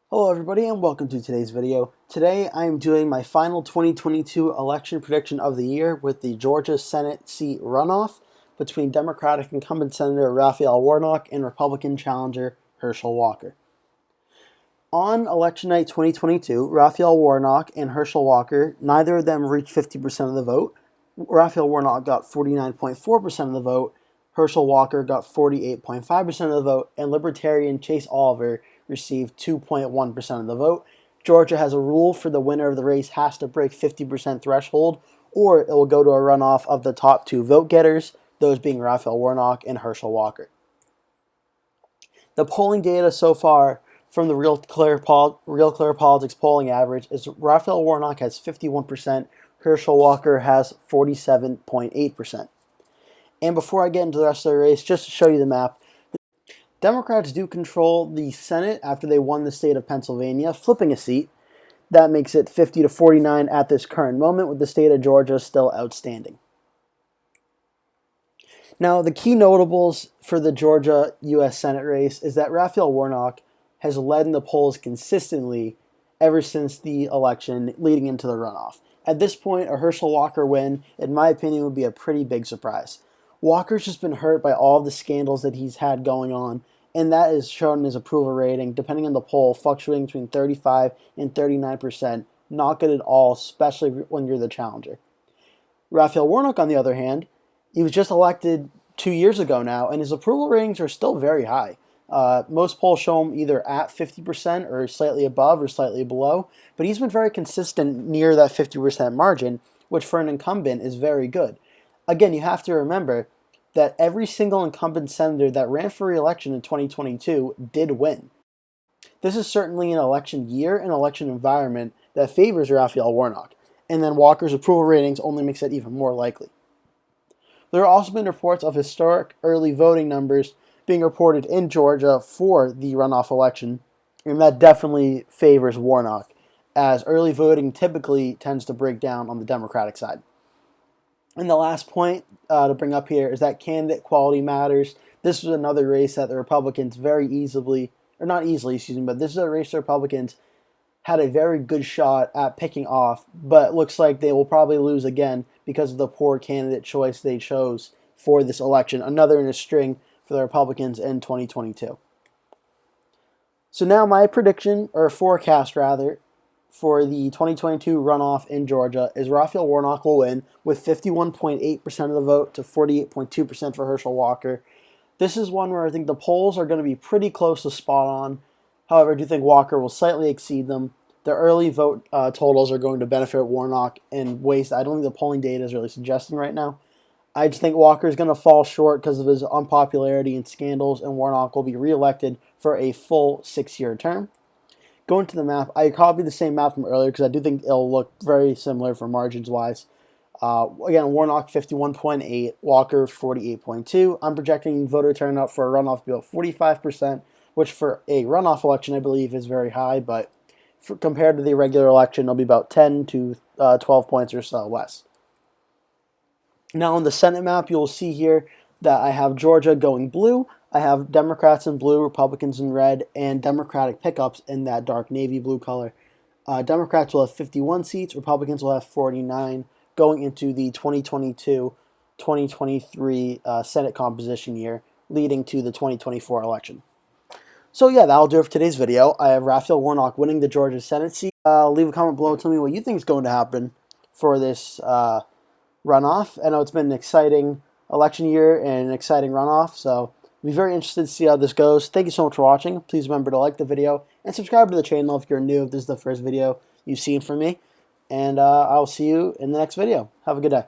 Hello everybody and welcome to today's video. Today I am doing my final 2022 election prediction of the year with the Georgia Senate seat runoff between Democratic incumbent Senator Raphael Warnock and Republican challenger Herschel Walker. On election night 2022, Raphael Warnock and Herschel Walker, neither of them reached 50% of the vote. Raphael Warnock got 49.4% of the vote, Herschel Walker got 48.5% of the vote, and Libertarian Chase Oliver received 2.1% of the vote. Georgia has a rule for the winner of the race has to break 50% threshold, or it will go to a runoff of the top two vote getters, those being Raphael Warnock and Herschel Walker. The polling data so far from the Real Clear Politics polling average is Raphael Warnock has 51%, Herschel Walker has 47.8%. And before I get into the rest of the race, just to show you the map, Democrats do control the Senate after they won the state of Pennsylvania, flipping a seat. That makes it 50-49 at this current moment, with the state of Georgia still outstanding. Now, the key notables for the Georgia U.S. Senate race is that Raphael Warnock has led in the polls consistently ever since the election leading into the runoff. At this point, a Herschel Walker win, in my opinion, would be a pretty big surprise. Walker's just been hurt by all of the scandals that he's had going on, and that is shown in his approval rating, depending on the poll, fluctuating between 35 and 39%. Not good at all, especially when you're the challenger. Raphael Warnock, on the other hand, he was just elected 2 years ago now, and his approval ratings are still very high. Most polls show him either at 50% or slightly above or slightly below, but he's been very consistent near that 50% margin, which for an incumbent is very good. Again, you have to remember that every single incumbent senator that ran for re-election in 2022 did win. This is certainly an election year and election environment that favors Raphael Warnock, and then Walker's approval ratings only makes it even more likely. There have also been reports of historic early voting numbers being reported in Georgia for the runoff election, and that definitely favors Warnock, as early voting typically tends to break down on the Democratic side. And the last point to bring up here is that candidate quality matters. This was another race that the Republicans very easily, or not easily, but this is a race the Republicans had a very good shot at picking off, but it looks like they will probably lose again because of the poor candidate choice they chose for this election. Another in a string for the Republicans in 2022. So now my prediction, or forecast rather, for the 2022 runoff in Georgia is Raphael Warnock will win with 51.8% of the vote to 48.2% for Herschel Walker. This is one where I think the polls are going to be pretty close to spot on. However, I do think Walker will slightly exceed them. The early vote totals are going to benefit Warnock in ways that I don't think the polling data is really suggesting right now. I just think Walker is going to fall short because of his unpopularity and scandals, and Warnock will be reelected for a full 6-year term. Going to the map, I copied the same map from earlier because I do think it'll look very similar for margins-wise. Again, Warnock 51.8, Walker 48.2. I'm projecting voter turnout for a runoff to be about 45%, which for a runoff election I believe is very high, but compared to the regular election, it'll be about 10 to 12 points or so less. Now on the Senate map, you'll see here that I have Georgia going blue. I have Democrats in blue, Republicans in red, and Democratic pickups in that dark navy blue color. Democrats will have 51 seats, Republicans will have 49 going into the 2022-2023 Senate composition year, leading to the 2024 election. So yeah, that'll do it for today's video. I have Raphael Warnock winning the Georgia Senate seat. Leave a comment below, tell me what you think is going to happen for this runoff. I know it's been an exciting election year and an exciting runoff, so I'll be very interested to see how this goes. Thank you so much for watching. Please remember to like the video and subscribe to the channel if you're new, if this is the first video you've seen from me. And I'll see you in the next video. Have a good day.